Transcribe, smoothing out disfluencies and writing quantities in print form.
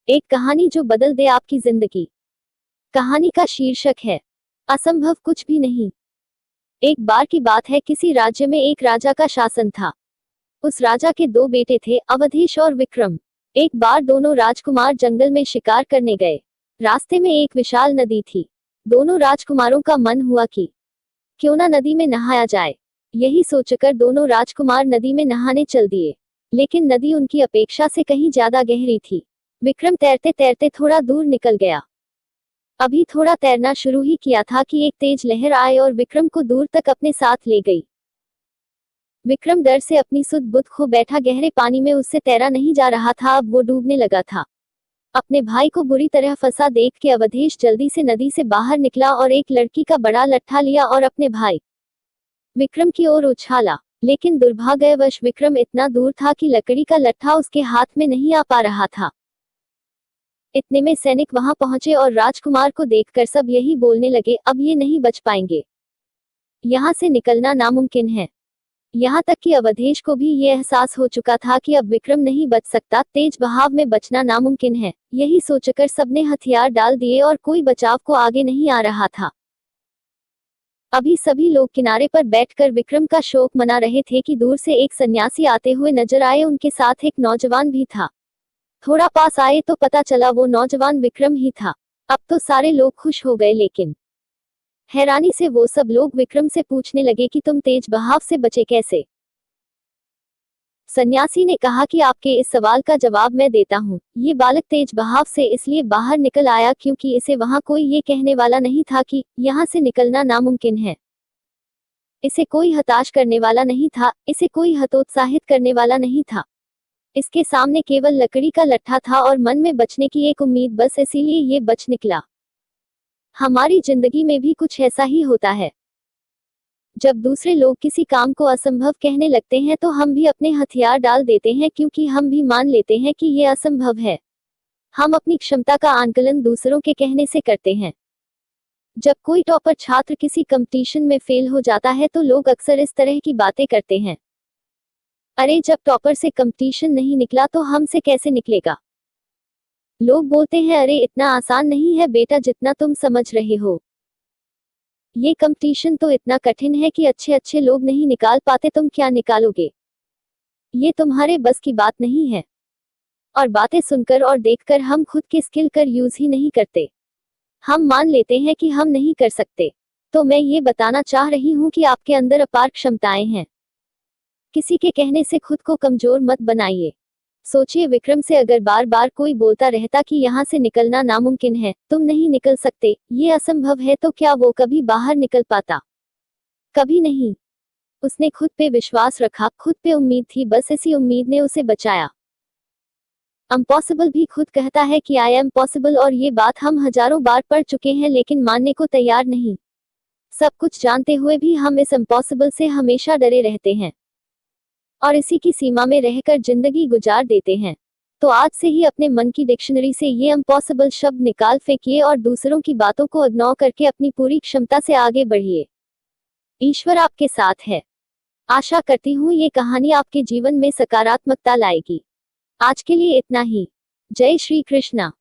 एक कहानी जो बदल दे आपकी जिंदगी। कहानी का शीर्षक है असंभव कुछ भी नहीं। एक बार की बात है, किसी राज्य में एक राजा का शासन था। उस राजा के दो बेटे थे, अवधेश और विक्रम। एक बार दोनों राजकुमार जंगल में शिकार करने गए। रास्ते में एक विशाल नदी थी। दोनों राजकुमारों का मन हुआ कि क्यों ना नदी में नहाया जाए। यही सोचकर दोनों राजकुमार नदी में नहाने चल दिए। लेकिन नदी उनकी अपेक्षा से कहीं ज्यादा गहरी थी। विक्रम तैरते तैरते थोड़ा दूर निकल गया। अभी थोड़ा तैरना शुरू ही किया था कि एक तेज लहर आए और विक्रम को दूर तक अपने साथ ले गई। विक्रम डर से अपनी सुध बुध खो बैठा। गहरे पानी में उससे तैरा नहीं जा रहा था, अब वो डूबने लगा था। अपने भाई को बुरी तरह फंसा देख के अवधेश जल्दी से नदी से बाहर निकला और एक लड़की का बड़ा लट्ठा लिया और अपने भाई विक्रम की ओर उछाला। लेकिन दुर्भाग्यवश विक्रम इतना दूर था कि लकड़ी का लट्ठा उसके हाथ में नहीं आ पा रहा था। इतने में सैनिक वहां पहुंचे और राजकुमार को देखकर सब यही बोलने लगे, अब ये नहीं बच पाएंगे, यहाँ से निकलना नामुमकिन है। यहाँ तक कि अवधेश को भी ये एहसास हो चुका था कि अब विक्रम नहीं बच सकता, तेज बहाव में बचना नामुमकिन है। यही सोचकर सबने हथियार डाल दिए और कोई बचाव को आगे नहीं आ रहा था। अभी सभी लोग किनारे पर बैठकर विक्रम का शोक मना रहे थे कि दूर से एक सन्यासी आते हुए नजर आए। उनके साथ एक नौजवान भी था। थोड़ा पास आए तो पता चला वो नौजवान विक्रम ही था। अब तो सारे लोग खुश हो गए, लेकिन हैरानी से वो सब लोग विक्रम से पूछने लगे कि तुम तेज बहाव से बचे कैसे। सन्यासी ने कहा कि आपके इस सवाल का जवाब मैं देता हूँ। ये बालक तेज बहाव से इसलिए बाहर निकल आया क्योंकि इसे वहां कोई ये कहने वाला नहीं था कि यहाँ से निकलना नामुमकिन है। इसे कोई हताश करने वाला नहीं था, इसे कोई हतोत्साहित करने वाला नहीं था। इसके सामने केवल लकड़ी का लट्ठा था और मन में बचने की एक उम्मीद, बस इसीलिए ये बच निकला। हमारी जिंदगी में भी कुछ ऐसा ही होता है। जब दूसरे लोग किसी काम को असंभव कहने लगते हैं तो हम भी अपने हथियार डाल देते हैं, क्योंकि हम भी मान लेते हैं कि ये असंभव है। हम अपनी क्षमता का आंकलन दूसरों के कहने से करते हैं। जब कोई टॉपर छात्र किसी कंपटीशन में फेल हो जाता है तो लोग अक्सर इस तरह की बातें करते हैं, अरे जब टॉपर से कंपटीशन नहीं निकला तो हमसे कैसे निकलेगा। लोग बोलते हैं, अरे इतना आसान नहीं है बेटा जितना तुम समझ रहे हो। ये कंपटीशन तो इतना कठिन है कि अच्छे अच्छे लोग नहीं निकाल पाते, तुम क्या निकालोगे। ये तुम्हारे बस की बात नहीं है। और बातें सुनकर और देखकर हम खुद के स्किल कर यूज ही नहीं करते। हम मान लेते हैं कि हम नहीं कर सकते। तो मैं ये बताना चाह रही हूँ कि आपके अंदर अपार क्षमताएं हैं। किसी के कहने से खुद को कमजोर मत बनाइए। सोचिए, विक्रम से अगर बार बार कोई बोलता रहता कि यहाँ से निकलना नामुमकिन है, तुम नहीं निकल सकते, ये असंभव है, तो क्या वो कभी बाहर निकल पाता? कभी नहीं। उसने खुद पे विश्वास रखा, खुद पे उम्मीद थी, बस इसी उम्मीद ने उसे बचाया। इम्पॉसिबल भी खुद कहता है कि आई एम पॉसिबल, और ये बात हम हजारों बार पढ़ चुके हैं, लेकिन मानने को तैयार नहीं। सब कुछ जानते हुए भी हम इस इम्पॉसिबल से हमेशा डरे रहते हैं और इसी की सीमा में रहकर जिंदगी गुजार देते हैं। तो आज से ही अपने मन की डिक्शनरी से ये इम्पॉसिबल शब्द निकाल फेंकिए और दूसरों की बातों को इग्नोर करके अपनी पूरी क्षमता से आगे बढ़िए। ईश्वर आपके साथ है। आशा करती हूँ ये कहानी आपके जीवन में सकारात्मकता लाएगी। आज के लिए इतना ही। जय श्री कृष्णा।